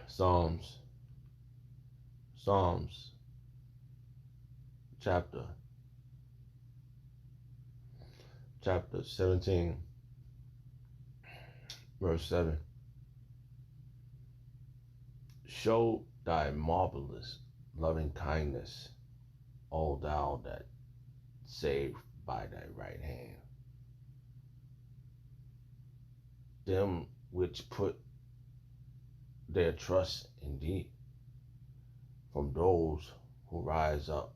Psalms chapter 17, verse 7. Show thy marvellous loving kindness, O thou that saved by thy right hand, them which put their trust in thee, from those who rise up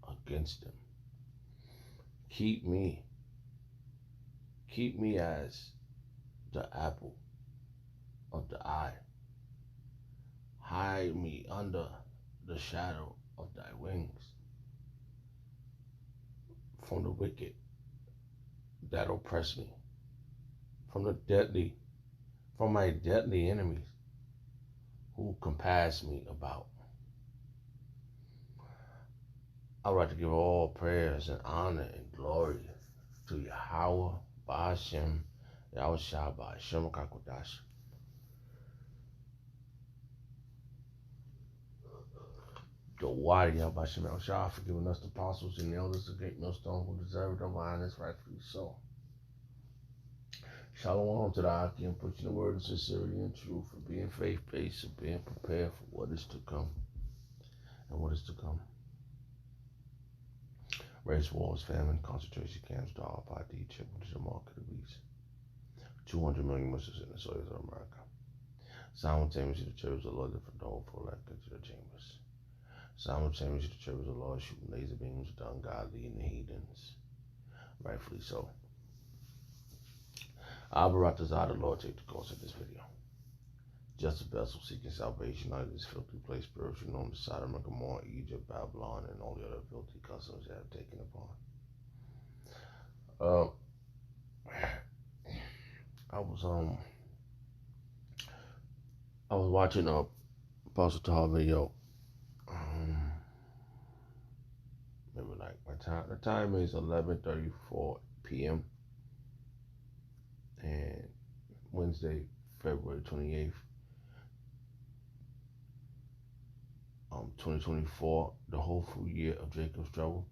against them. Keep me as the apple of the eye. Hide me under the shadow of thy wings, from the wicked that oppress me, from my deadly enemies who compass me about. I would like to give all prayers and honor and glory to Yahweh, Ba'ashem, Yahweh Shabbat, Shem Kakodash. The wide Yahweh Shem El Shah for giving us the apostles and the elders, the great millstone who deserve the honest rightfully so. Shalom to the Aki and preaching the word of sincerity and truth, for being faith-based and being prepared for what is to come and what is to come. Race wars, famine, concentration camps, dog party, triple to the mark of the beast. 200 million Muslims in the soils of America. Simultaneously, the churches of the Lord different the whole full into the chambers. Simultaneously, the churches of the Lord shooting laser beams at the ungodly and the heathens. Rightfully so. Abaratazah, the Lord, take the course of this video. Just a vessel seeking salvation out of this filthy place, spiritually known as Sodom and Gomorrah, Egypt, Babylon, and all the other filthy customs that have taken upon. I was watching a Apostle Tahar video. Maybe like the time is 11:34 p.m. and Wednesday, February 28th. 2024, the whole full year of Jacob's trouble.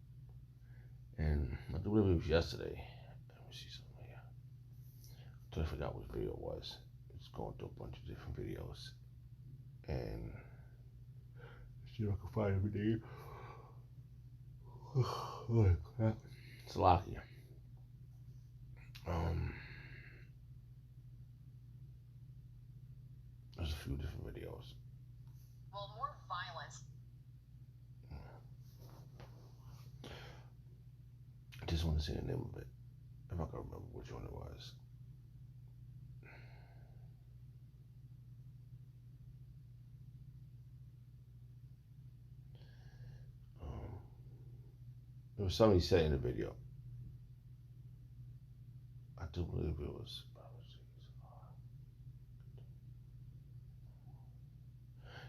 And I do believe it was yesterday. Let me see something here. I totally forgot which video it was. It's going through a bunch of different videos. And see if I can find everything. Oh crap. It's lucky. There's a few different videos. Well, more violence. I just want to see the name of it, if I can remember which one it was. There was something he said in the video. I do believe it was.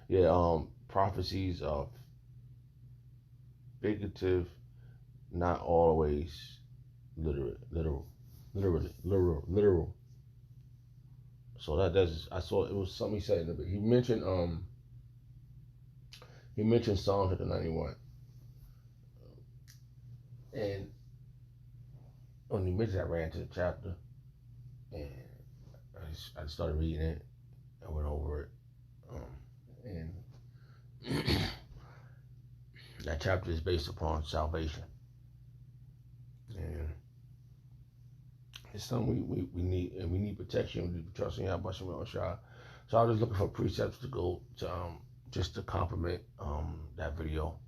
Yeah, prophecies of figurative, not always literal. So that's I saw it was something he said in the video. He mentioned Psalm 91. And when he mentioned, I ran to the chapter and I started reading it. I went over it. And that chapter is based upon salvation. And it's something we need, and we need protection. We need to trust in Yahweh Shem El Shah. So I was looking for precepts to go to just to complement that video.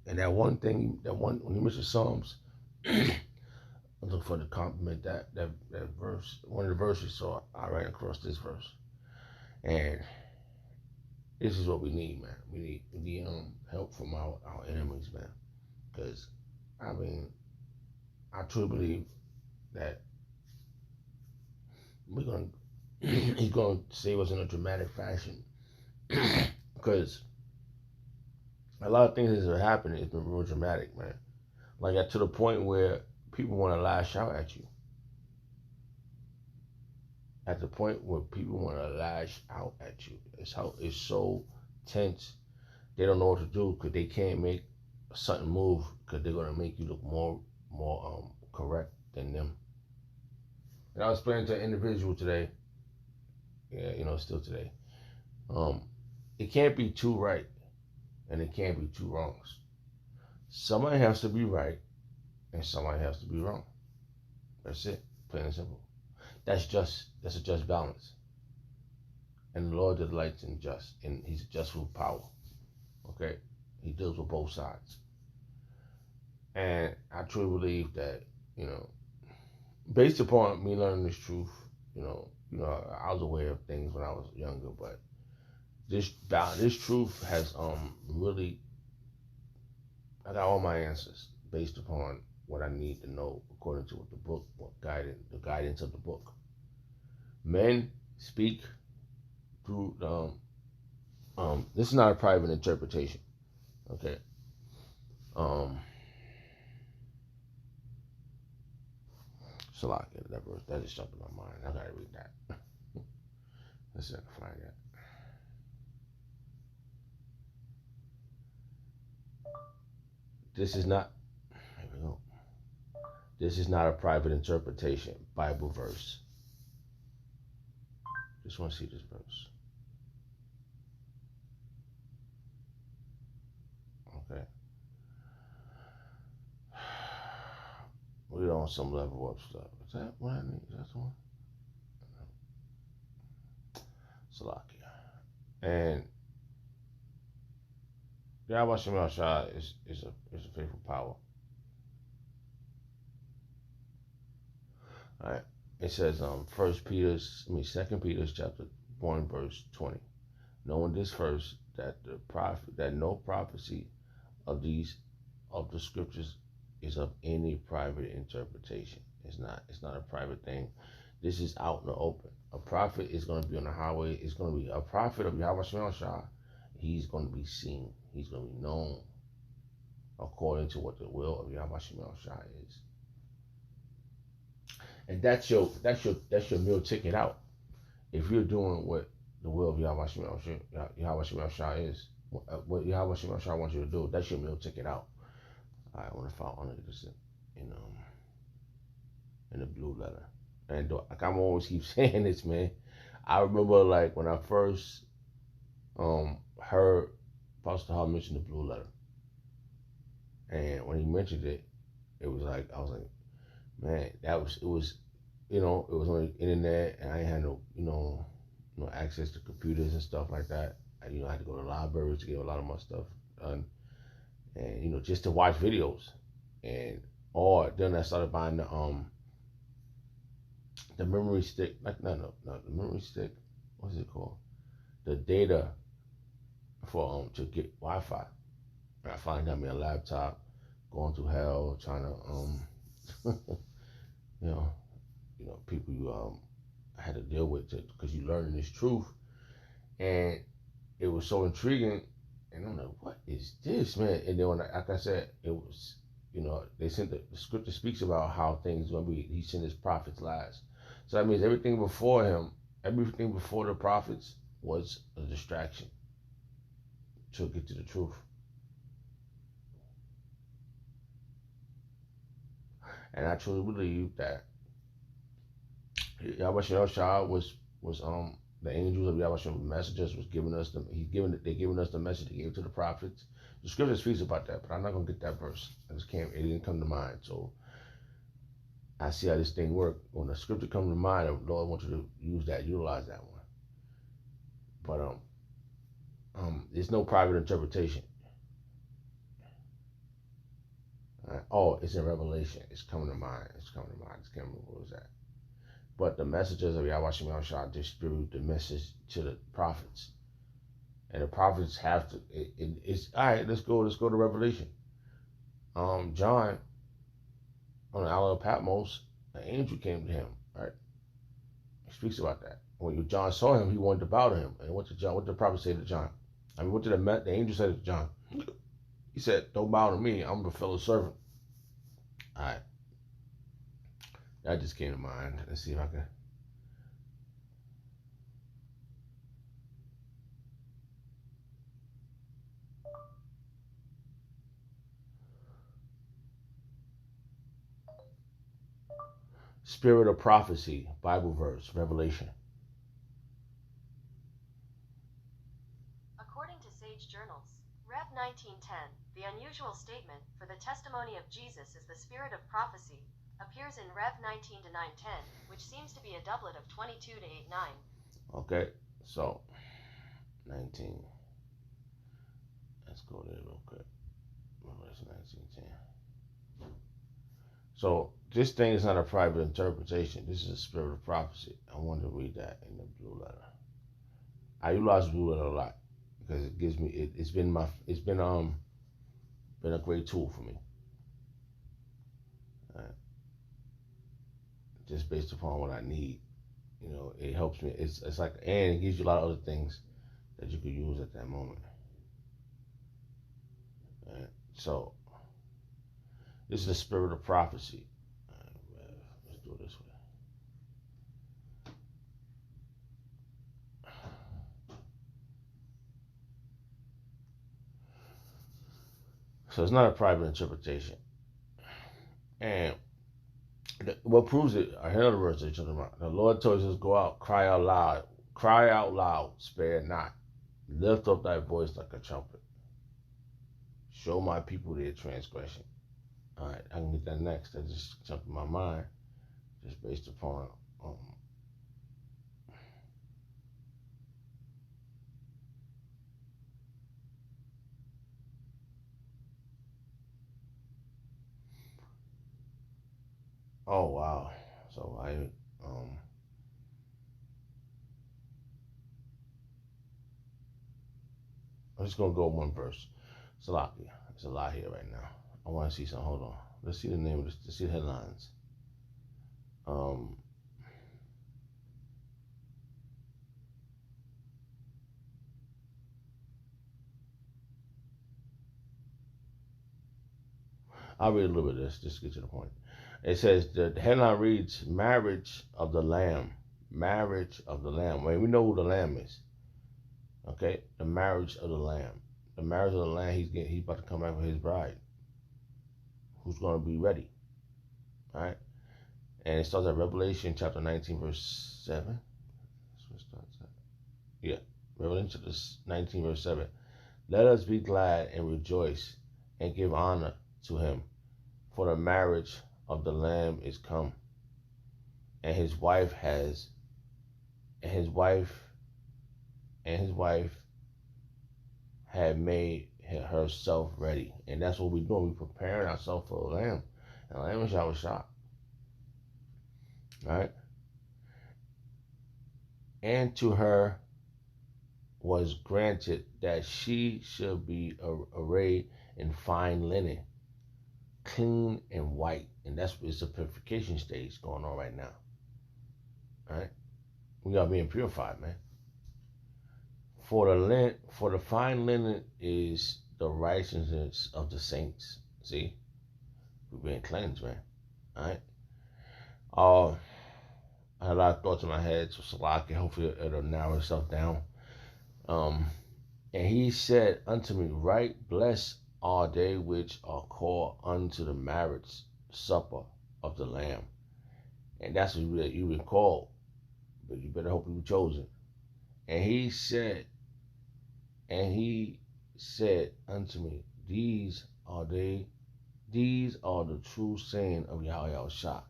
And that one thing, when he mentioned Psalms, I look for to compliment that verse, one of the verses. So I ran across this verse, and this is what we need, man. We need help from our enemies, man. Because I mean, I truly believe that he's gonna save us in a dramatic fashion. Because a lot of things that are happening has been real dramatic, man. Like to the point where people want to lash out at you. at the point where people want to lash out at you. It's so tense. They don't know what to do because they can't make a sudden move because they're gonna make you look more correct than them. And I was explaining to an individual today. Yeah, still today. It can't be two right, and it can't be two wrongs. Somebody has to be right, and somebody has to be wrong. That's it, plain and simple. That's a just balance. And the Lord delights in just, and He's just with power. Okay, He deals with both sides. And I truly believe that, based upon me learning this truth, I was aware of things when I was younger, but this truth has really, I got all my answers based upon what I need to know according to what the book, the guidance of the book. Men speak through this is not a private interpretation. Okay. Salaki, that verse, that just jumped in my mind. I gotta read that. Let's see if I can find that. This is not, here we go. This is not a private interpretation, Bible verse. Just want to see this verse. Okay. We're on some level up stuff. Is that what I need? Is that the one? Salakia. And Yahweh Shem Shah is a faithful power. All right. It says 2 Peter's chapter 1 verse 20. Knowing this first, that no prophecy of the scriptures is of any private interpretation. It's not a private thing. This is out in the open. A prophet is going to be on the highway. It's going to be a prophet of Yahweh Shem Shah. He's going to be seen. He's going to be known according to what the will of Yahweh Shem Shah is. And that's your meal ticket out. If you're doing what the will of Yahweh Shem Shah is, what Yahweh Shem Shah wants you to do, that's your meal ticket out. I want to follow on this in the blue letter. And like I'm always keep saying this, man. I remember like when I first heard Pastor Hall mention the blue letter, and when he mentioned it, it was like I was like, man, it was on the internet, and I had no access to computers and stuff like that. I had to go to libraries to get a lot of my stuff done, and just to watch videos, or then I started buying the memory stick, like no, the memory stick. What is it called? The data for to get Wi-Fi. And I finally got me a laptop, going through hell, trying to people you had to deal with because you learning this truth, and it was so intriguing. And I'm like, what is this, man? And then like I said, it was, they sent the scripture speaks about how things are gonna be. He sent his prophets lies. So that means everything before him, everything before the prophets was a distraction to get to the truth. And I truly believe that Yahweh Shah was the angels of Yahweh messengers was giving us they're giving us the message they gave to the prophets. The scripture speaks about that, but I'm not gonna get that verse. It didn't come to mind. So I see how this thing works. When the scripture comes to mind, the Lord wants you to utilize that one. But there's no private interpretation. Oh, it's in Revelation. It's coming to mind. I just can't remember what was that. But the messengers of Yahweh Shem Shah distribute the message to the prophets, and the prophets have to. It's all right. Let's go to Revelation. John, on the Isle of Patmos, an angel came to him. Right, he speaks about that. When John saw him, he wanted to bow to him. And what did the prophet say to John? What did the angel say to John? He said, "Don't bow to me. I'm a fellow servant." All right. That just came to mind. Let's see if I can spirit of prophecy, Bible verse, Revelation. According to Sage Journals, Rev 1910, the unusual statement for the testimony of Jesus is the spirit of prophecy appears in Rev 19 to 910, which seems to be a doublet of 22 to 8:9. Okay, so 19. Let's go there real quick. Revelation 19:10. So this thing is not a private interpretation. This is a spirit of prophecy. I wanted to read that in the blue letter. I utilize blue letter a lot because it gives me it's been a great tool for me. Just based upon what I need. You know, it helps me. It's like, and it gives you a lot of other things that you could use at that moment. Right? So this is the spirit of prophecy. Let's do it this way. So it's not a private interpretation. And what proves it are here the words that you're talking about. The Lord told us, go out, cry out loud, spare not. Lift up thy voice like a trumpet. Show my people their transgression. All right, I can get that next. That just jumped in my mind, just based upon oh wow. So I'm just gonna go one verse. Salakia. There's a lot here right now. I want to see some. Hold on. Let's see the name of this. Let's see the headlines. I'll read a little bit of this just to get to the point. It says the headline reads "Marriage of the Lamb." Marriage of the Lamb. Well, we know who the Lamb is. Okay, the marriage of the Lamb. The marriage of the Lamb. He's about to come back with his bride, who's going to be ready. All right, and it starts at Revelation chapter 19, verse 7. That's where it starts at. Yeah, Revelation chapter 19, verse 7. Let us be glad and rejoice and give honor to him, for the marriage of the Lamb is come, and his wife had made herself ready. And that's what we're doing. We're preparing ourselves for the Lamb. And the Lamb is our shot. Right? And to her was granted that she should be arrayed in fine linen, clean and white. And it's a purification stage going on right now. All right? We are being purified, man. For the fine linen is the righteousness of the saints. See? We're being cleansed, man. All right? I had a lot of thoughts in my head, so Salaki, hopefully it'll narrow itself down. And he said unto me, right, blessed are they which are called unto the marriage supper of the Lamb. And that's what you've been called. But you better hope you were chosen. And he said unto me, these are the true saying of Yahweh Shah.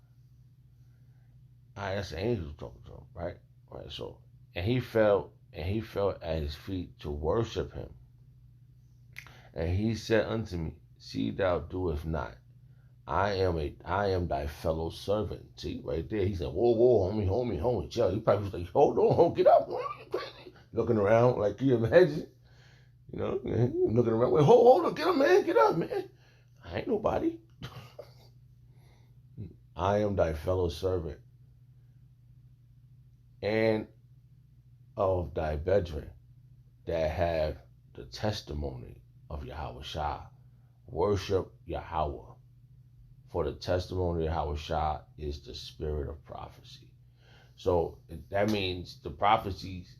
That's the angel talking to him, right? Right. So, and he fell at his feet to worship him. And he said unto me, see thou doest not. I am thy fellow servant. See, right there. He said, whoa, homie, chill. He probably was like, hold on, get up. You crazy? Looking around, like, can you imagine? You know, looking around. Wait, hold on, get up, man. I ain't nobody. I am thy fellow servant and of thy brethren that have the testimony of Yahweh Shah. Worship Yahweh. For the testimony of Yahweh Shah is the spirit of prophecy. So that means the prophecies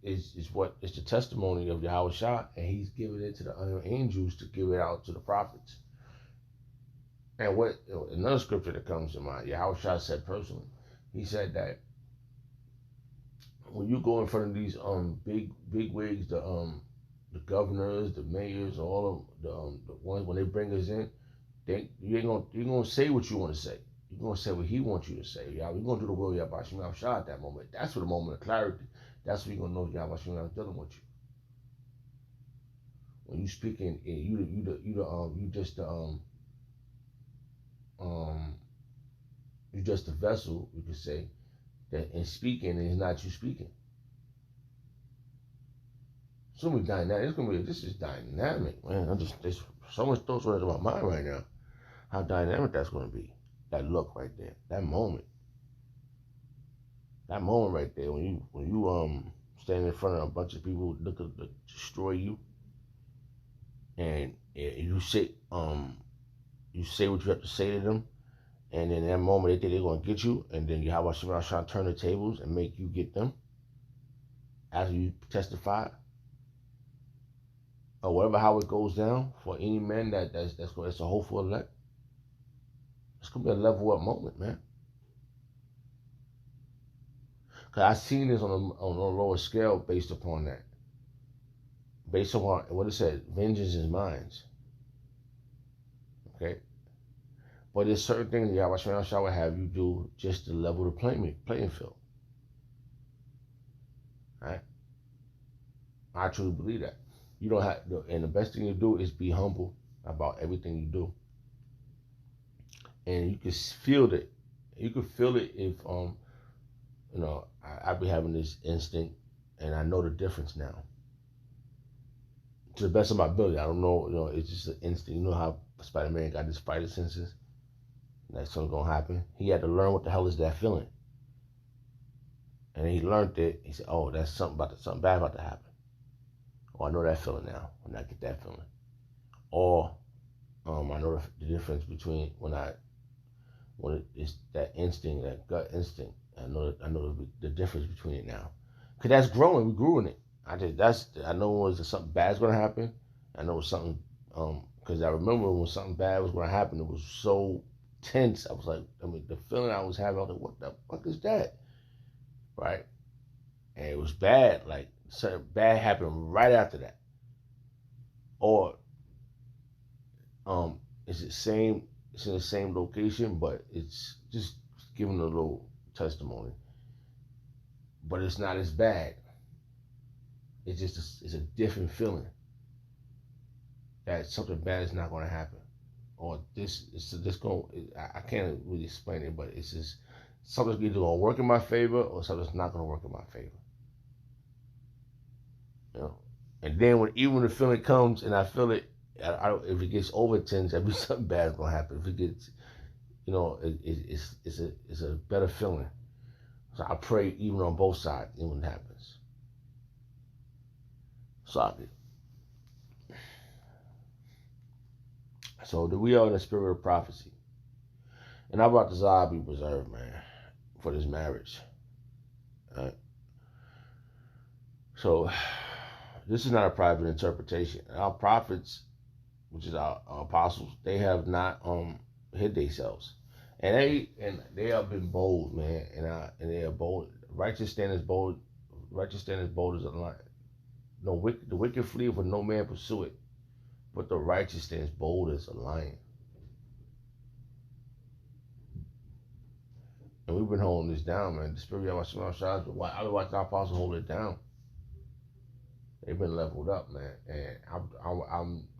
is the testimony of Yahweh Shah, and he's giving it to the other angels to give it out to the prophets. And what another scripture that comes to mind, Yahweh said personally, he said that when you go in front of these big wigs, the governors, the mayors, all of the ones when they bring us in, you're gonna say what you want to say. You're gonna say what he wants you to say. You're gonna do the will of Yahweh Shah at that moment. That's for the moment of clarity. That's when you're gonna know Yahweh Shah is dealing with you. When you speaking, you're just a vessel. You could say that in speaking is not you speaking. It's gonna be dynamic. This is dynamic, man. There's so much thoughts running through my mind right now. How dynamic that's gonna be. That look right there, that moment right there, when you stand in front of a bunch of people looking to destroy you, and you say what you have to say to them, and in that moment they think they're gonna get you, and then you have Shema trying to turn the tables and make you get them after you testify, or whatever how it goes down for any man that's a hopeful elect. It's gonna be a level up moment, man. Cause I seen this on a lower scale based upon that. Based upon what it said, vengeance is mine. Okay? But there's certain things that Yahweh Shah will have you do just to level the playing field. Right? I truly believe that. You don't have, and the best thing you do is be humble about everything you do. And you can feel it. You can feel it if I be having this instinct, and I know the difference now. To the best of my ability, I don't know. It's just an instinct. You know how Spider-Man got his spider senses. That something's gonna happen. He had to learn what the hell is that feeling, and he learned it. He said, "Oh, that's something bad about to happen." Oh, I know that feeling now. When I get that feeling, or I know the difference between when it's that instinct, that gut instinct. I know the difference between it now, cause that's growing. We grew in it. I know when something bad's gonna happen. I know something cause I remember when something bad was gonna happen. It was so tense. I was like, the feeling I was having, I was like, what the fuck is that? Right? And it was bad. Like something bad happened right after that. Or it's in the same location, but it's just giving a little testimony. But it's not as bad. It's just a different feeling that something bad is not going to happen, or I can't really explain it, but it's just something's either going to work in my favor or something's not going to work in my favor. And then even when the feeling comes and I feel it, if it gets over tense, that means something bad is going to happen. If it gets, it's a better feeling. So I pray even on both sides, even when it happens. So we are in the spirit of prophecy. And I brought this I be preserved, man, for this marriage. Right? So this is not a private interpretation. Our prophets, which is our apostles, they have not hid themselves. And they have been bold, man, and they are bold. Righteous stand as bold as a lion. The wicked flee when no man pursue it, but the righteous stands bold as a lion. And we've been holding this down, man. The spirit of Yahweh I watched our apostles hold it down. They've been leveled up, man, and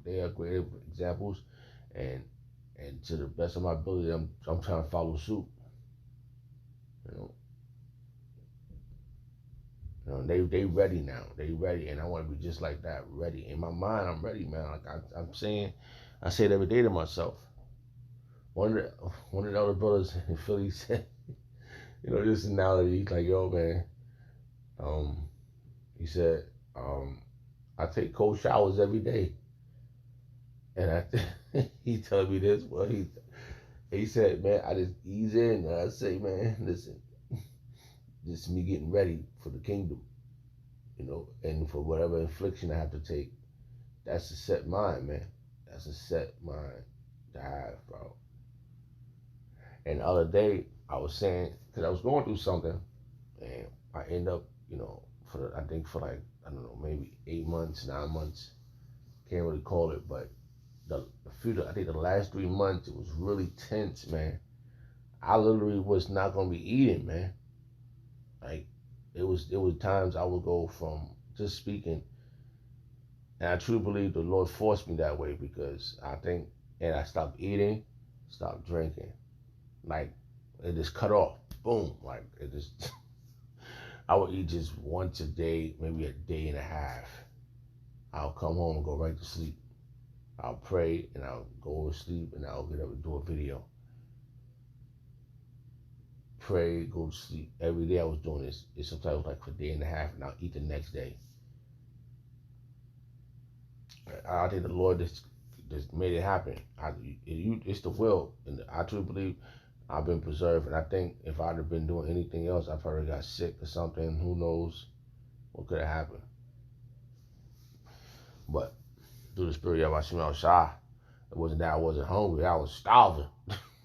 they are great examples, and to the best of my ability, I'm trying to follow suit. They ready now. They ready, and I want to be just like that, ready. In my mind, I'm ready, man. Like I'm saying, I say it every day to myself. One of the other brothers in Philly said, this analogy. He's like, yo, man. He said, I take cold showers every day, and he told me this. Well, he said, man, I just ease in, and I say, man, listen. This is me getting ready for the kingdom, and for whatever affliction I have to take. That's a set mind, man. That's a set mind to have, bro. And the other day, I was saying, because I was going through something, and I end up, I think for like, I don't know, maybe 8 months, 9 months, can't really call it, but I think the last 3 months, it was really tense, man. I literally was not going to be eating, man. Like, it was times I would go from just speaking, and I truly believe the Lord forced me that way because and I stopped eating, stopped drinking. Like, it just cut off. Boom. Like, it just, I would eat just once a day, maybe a day and a half. I'll come home and go right to sleep. I'll pray and I'll go to sleep and I'll get up and do a video. Pray, go to sleep. Every day I was doing this. It sometimes like for a day and a half, and I'll eat the next day. I think the Lord just made it happen. It's the will, and I truly believe I've been preserved. And I think if I'd have been doing anything else, I probably got sick or something. Who knows what could have happened? But through the Spirit of Hashem Shah, it wasn't that I wasn't hungry. I was starving.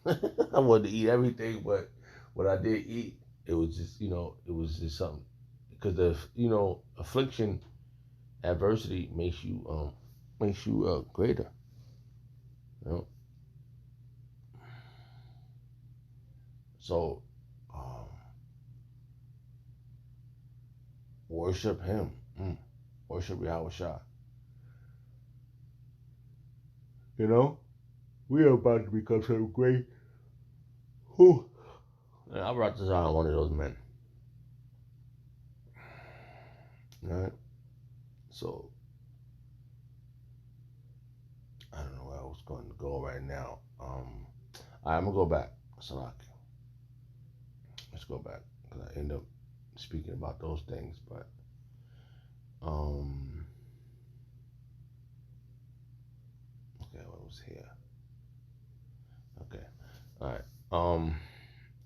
I wanted to eat everything, but what I did eat, it was just, it was just something. Because affliction, adversity makes you greater. So, worship Him. Worship Yahweh Shah. We are about to become so great. Whew. And I brought this on one of those men. Alright? So, I don't know where I was going to go right now. I'm going to go back. Salaki. Let's go back. Because I end up speaking about those things. But, okay, what was here? Okay. Alright.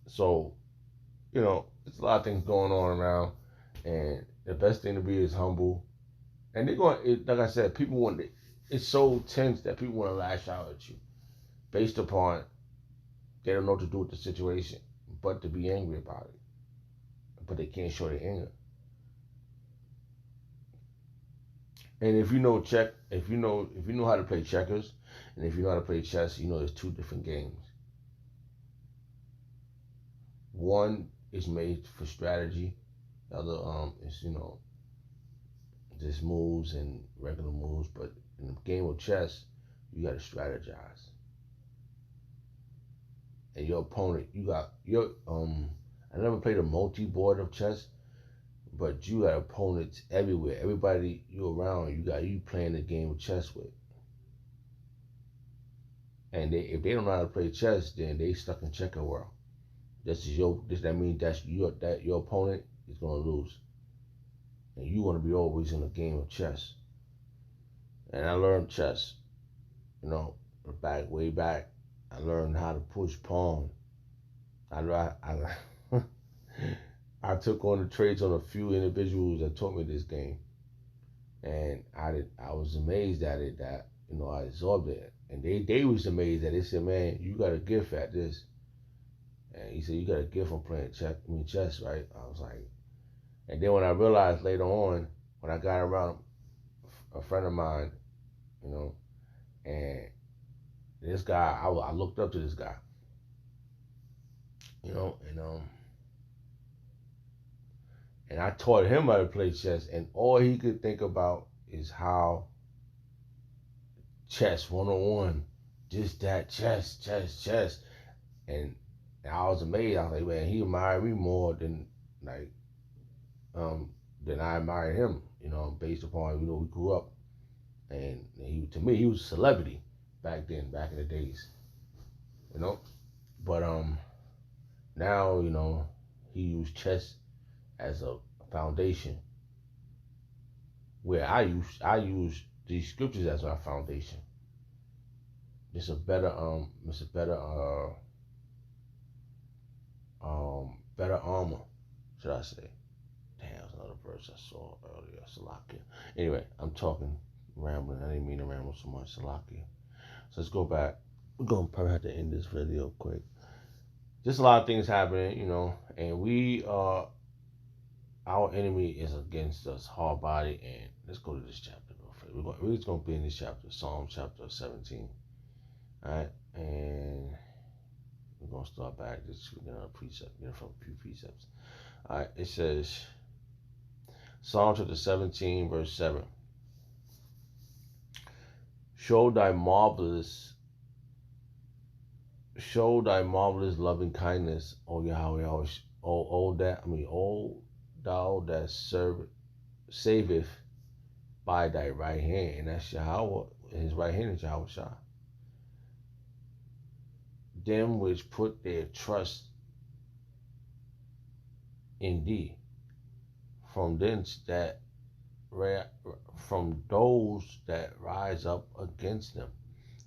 So, it's a lot of things going on around, and the best thing to be is humble. And like I said, it's so tense that people want to lash out at you based upon they don't know what to do with the situation, but to be angry about it. But they can't show their anger. And if you know how to play checkers, and if you know how to play chess, there's two different games. One is made for strategy. The other is just moves and regular moves. But in the game of chess, you got to strategize. And your opponent, I never played a multi-board of chess, but you got opponents everywhere. Everybody you around, you playing the game of chess with. And if they don't know how to play chess, then they stuck in checker world. That means that your opponent is gonna lose, and you want to be always in a game of chess. And I learned chess, way back. I learned how to push pawn. I took on the traits on a few individuals that taught me this game, and I was amazed at it that I absorbed it, and they was amazed that they said, "Man, you got a gift at this." And he said, "You got a gift from playing chess, right?" I was like, and then when I realized later on, when I got around a friend of mine, and this guy, I looked up to this guy, and I taught him how to play chess, and all he could think about is how chess 101, just that chess, and I was amazed. I was like, man, he admired me more than I admired him, based upon, we grew up, and to me, he was a celebrity back then, back in the days, but now, he used chess as a foundation, where I use these scriptures as my foundation. It's a better better armor, should I say. Damn, that's another verse I saw earlier. Salakia. Anyway, I'm rambling. I didn't mean to ramble so much. Salakia. So let's go back. We're going to probably have to end this video quick. just a lot of things happening, you know, and we our enemy is against us, hard body. And let's go to this chapter real quick. We're just gonna be in this chapter, Psalm chapter 17. All right, and we're gonna start back. Just we're gonna precept, from a few precepts. All right, it says Psalm chapter 17, verse 7. Show thy marvelous loving kindness, O Yahweh, O thou that saveth by thy right hand. And that's Yahweh, his right hand is Yahweh Shah. Them which put their trust in thee, from thence that from those that rise up against them.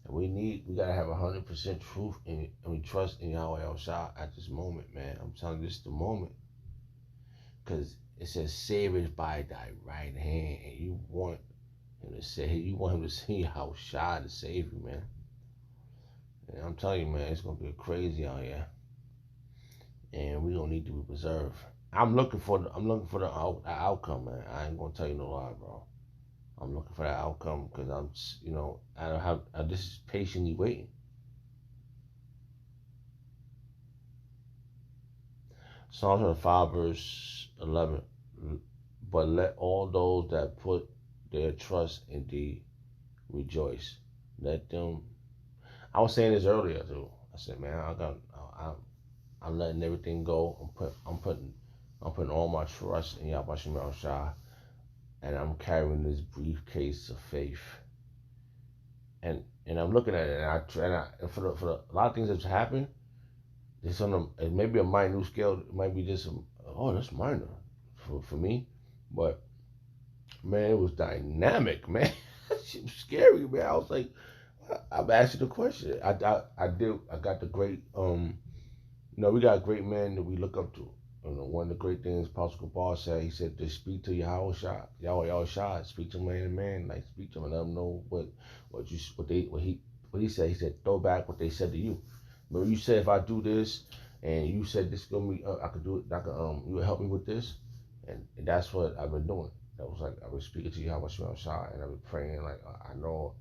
And we gotta have 100% truth and we trust in Yahweh El Shah at this moment, man. I'm telling you, this is the moment. Because it says, save it by thy right hand. And you want him to say Yahweh Shah to save you, man. And I'm telling you, man, it's gonna be crazy out here. And we don't need to be preserved. I'm looking for the outcome, man. I ain't gonna tell you no lie, bro. I'm looking for that outcome because I don't have. This is patiently waiting. Psalm 5, verse 11. But let all those that put their trust in thee rejoice. Let them. I was saying this earlier too. I said, man, I'm letting everything go. I'm putting all my trust in Yahweh Shah, and I'm carrying this briefcase of faith. And I'm looking at it, and for the a lot of things that's happened, it's it may be a minute scale. It might be just that's minor for me, but man, it was dynamic, man. It was scary, man. I was like, I'm asking the question. I got the great we got great men that we look up to. One of the great things Apostle Kabar said, he said to speak to Yahweh Shah, speak to man and man, like speak to them and let them know what he said. He said throw back what they said to you. Remember you said if I do this and you said this gonna be I could do it. You would help me with this, and that's what I've been doing. That was like I was speaking to Yahweh Shah, and I've been praying like I know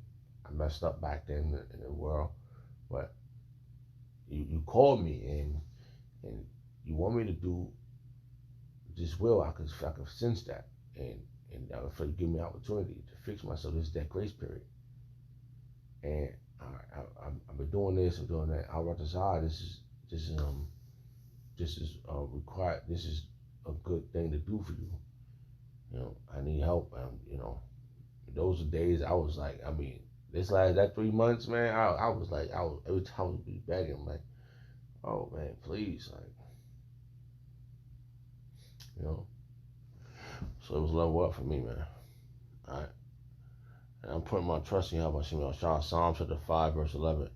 I messed up back then in the world, but you called me and you want me to do this will, I could sense that, and for you give me opportunity to fix myself. This is that grace period, and I've been doing this and doing that. I'll decide this is required. This is a good thing to do for you. I need help. Those are days I was like, that 3 months, man. I was like, every time I would be begging, like, oh man, please, like. So it was level up for me, man. Alright. And I'm putting my trust in Yahweh Shah. Psalm chapter 5, verse 11.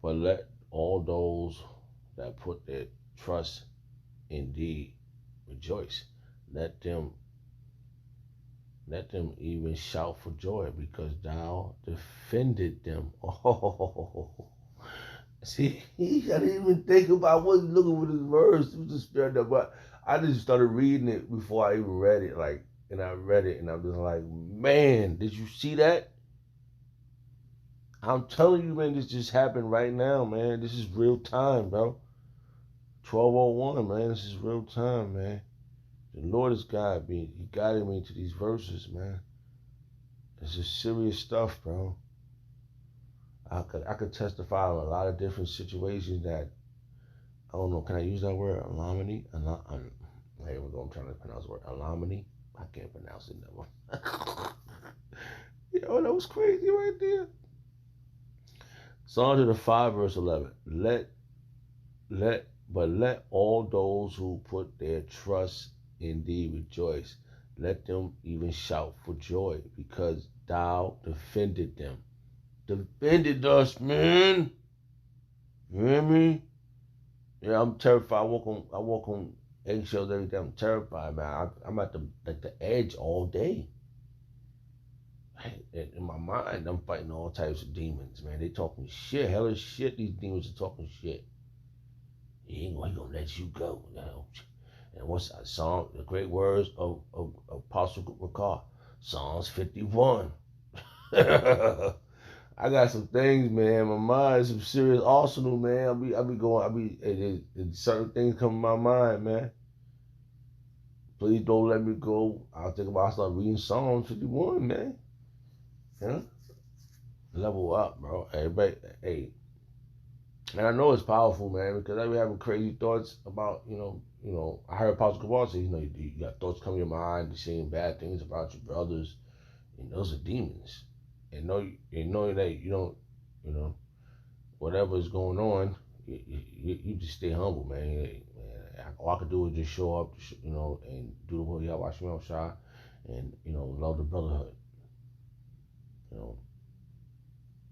But let all those that put their trust in thee rejoice. Let them even shout for joy because thou defended them. Oh, see, I didn't even think about. I wasn't looking for this verse. It was the spirit that, but I just started reading it before I even read it. And I read it, and I'm just like, man, did you see that? I'm telling you, man, this just happened right now, man. This is real time, bro. 12:01, man. This is real time, man. The Lord has guided me. He guided me into these verses, man. This is serious stuff, bro. I could testify on a lot of different situations that I don't know. Can I use that word? Alamany? Here we go. I'm trying to pronounce the word. Alamany? I can't pronounce it that one. That was crazy right there. Psalm 5, verse 11. But let all those who put their trust in thee rejoice. Let them even shout for joy because thou defended them. Defended us, man. You hear me? Yeah, I'm terrified. I walk on eggshells every day. I'm terrified, man. I'm at the edge all day. In my mind, I'm fighting all types of demons, man. They talking shit, hellish shit. These demons are talking shit. He gonna let you go. You know? And what's that song? The great words of Apostle Ricard. Psalms 51. I got some things, man. My mind is some serious arsenal, man. Certain things come in my mind, man. Please don't let me go. I'll think about start reading Psalms 51, man. Yeah? Level up, bro. Everybody, hey. And I know it's powerful, man, because I be having crazy thoughts about, I heard Apostle Cabal say, you got thoughts come in your mind, you're saying bad things about your brothers, and those are demons. And know that you don't, whatever is going on, you just stay humble, man. All I can do is just show up, and do the way I watch my shot, and love the brotherhood.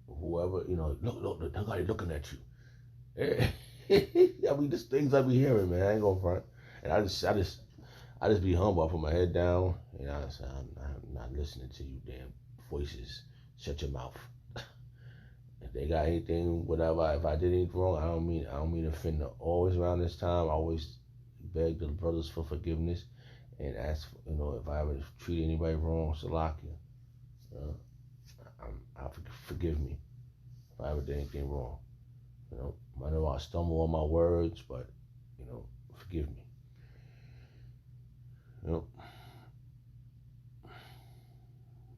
Whoever, look, nobody looking at you. I mean, just things I be hearing, man. I ain't gonna front, and I just be humble. I put my head down, and I say, I'm not listening to you, damn voices. Shut your mouth. If they got anything, whatever, if I did anything wrong, I don't mean to offend them. Always around this time, I always beg the brothers for forgiveness and ask, if I ever treat anybody wrong, Salakia, forgive me if I ever did anything wrong. I know I stumble on my words, but forgive me.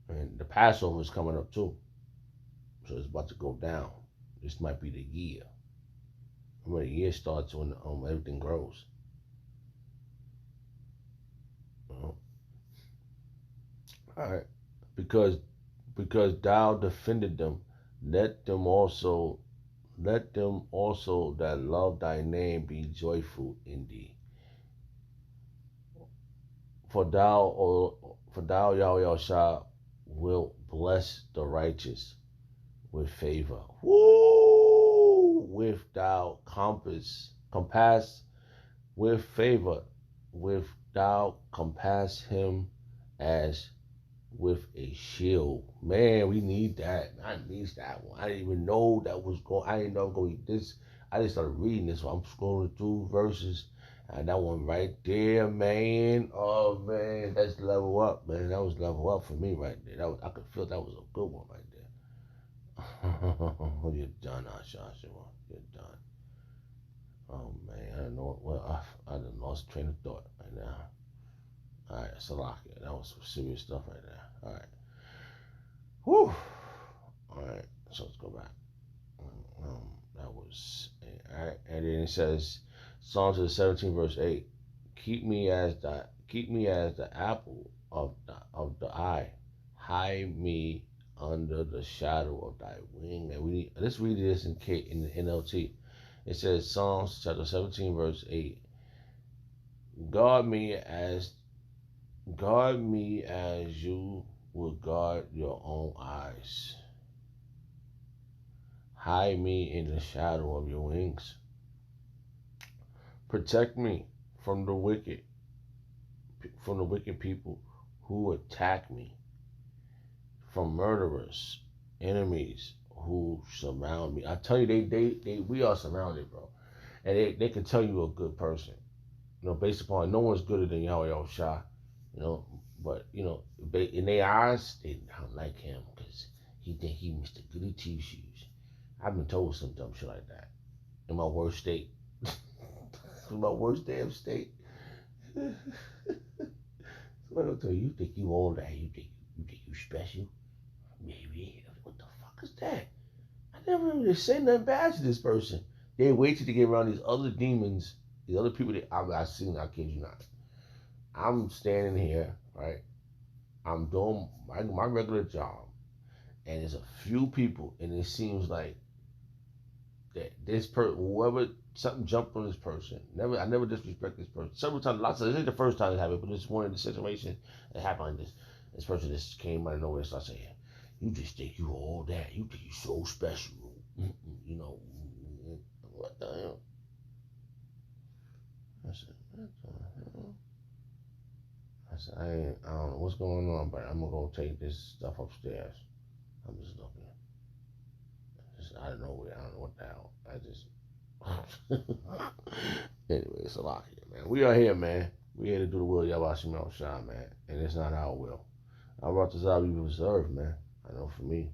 And the Passover is coming up too. So it's about to go down. This might be the year. Remember, the year starts when everything grows. All right, because thou defended them, let them also that love thy name be joyful in thee. For thou, Yahweh Yahshua, wilt bless the righteous with favor. Woo! With thou compass with favor, with thou compass him as with a shield. Man, we need that. I need that one. I didn't even know that was going. I didn't know I was going to this. I just started reading this. So I'm scrolling through verses, and that one right there, man. Oh man, that's level up, man. That was level up for me right there. I could feel that was a good one right there. You're done, Ashashua. You're done. Oh man, I don't know. Well, I done lost train of thought right now. All right, Salakia. That was some serious stuff right there. All right. Whew. All right. So let's go back. That was all right. And then it says, Psalms 17 verse 8. Keep me as the apple of the eye. Hide me under the shadow of thy wing. And let's read this in the NLT. It says Psalms chapter 17 verse 8. Guard me as you would guard your own eyes. Hide me in the shadow of your wings. Protect me from the wicked people who attack me, from murderers, enemies who surround me. I tell you, we are surrounded, bro, and they can tell you a good person, based upon no one's gooder than Yahweh Shah. But in their eyes, they don't like him because he think he Mr. Goody Two Shoes. I've been told some dumb shit like that in my worst state, in my worst damn state. Somebody will tell you think you all that, you think you special, maybe. What the fuck is that? I never really say nothing bad to this person. They wait till they get around these other demons, these other people that I've seen. I kid you not. I'm standing here, right? I'm doing my regular job, and there's a few people, and it seems like that this person, whoever, something jumped on this person. I never disrespect this person. Several times, lots of this ain't the first time it happened, but it's one of the situations that happened like this. This person just came out of nowhere and started saying, "You just think you all that. You think you so special." What the hell? I said, what the hell? I said, I don't know what's going on, but I'm gonna go take this stuff upstairs. I'm just looking. Just out of nowhere, I don't know what the hell. Anyway, it's a lot here, man. We are here, man. We here to do the will of Yahweh Shemel Shah, man. And it's not our will. I brought this out, we preserved, man. I know for me,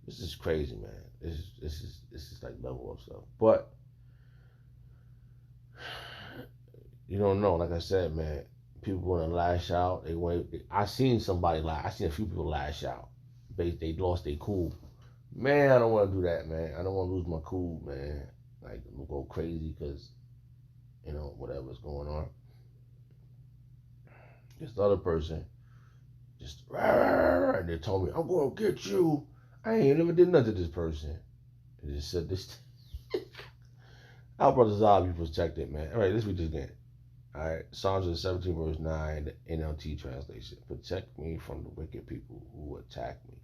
this is crazy, man. This is like level up stuff. But you don't know, like I said, man. People want to lash out. I seen somebody lash. I seen a few people lash out. They lost their cool. Man, I don't want to do that, man. I don't want to lose my cool, man. Like go crazy because whatever's going on. This other person just and they told me, I'm gonna get you. I ain't never did nothing to this person. They just said this. Our brothers all be protected, man. All right, let's read this again. All right, Psalms 17 verse 9, the NLT translation. Protect me from the wicked people who attack me,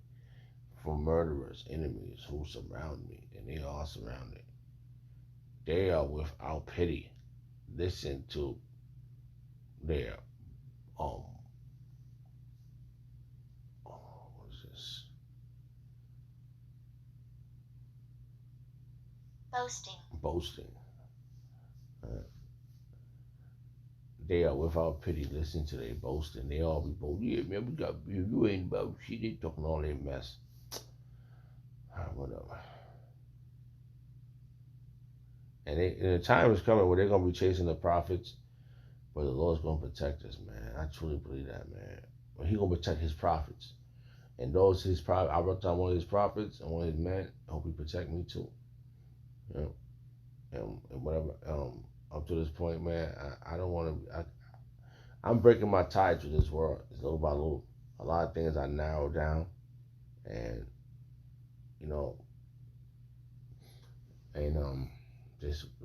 from murderers, enemies who surround me, and they are surrounded. They are without pity. Listen to their what is this? Boasting. They are without pity. Listen to their boasting. They all be boasting. Yeah, man, we got you ain't about shit. They talking all that mess. Whatever. And the time is coming where they're gonna be chasing the prophets, but the Lord's gonna protect us, man. I truly believe that, man. But He gonna protect His prophets, and those His prophets. I wrote down one of His prophets and one of His men. I hope He protect me too. And whatever. Up to this point, man, I don't want to. I'm breaking my ties with this world. It's little by little. A lot of things I narrowed down, and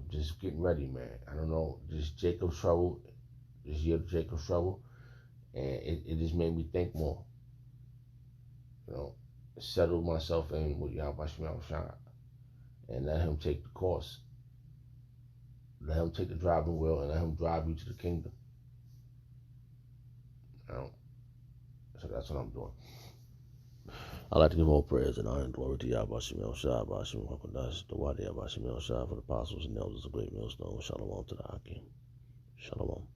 just getting ready, man. I don't know, just Jacob's trouble, this year of Jacob's trouble, and it just made me think more. Settle myself in with Yahweh Shemel Shah, and let Him take the course. Let Him take the driving wheel and let Him drive you to the kingdom. So that's what I'm doing. I'd like to give all prayers and honor and glory to Yahweh Shemel Shah, Bashim Hakodash, the Wadi Yahweh Shemel Shah, for the apostles and elders of Great Millstone. Shalom to the Hakim. Shalom.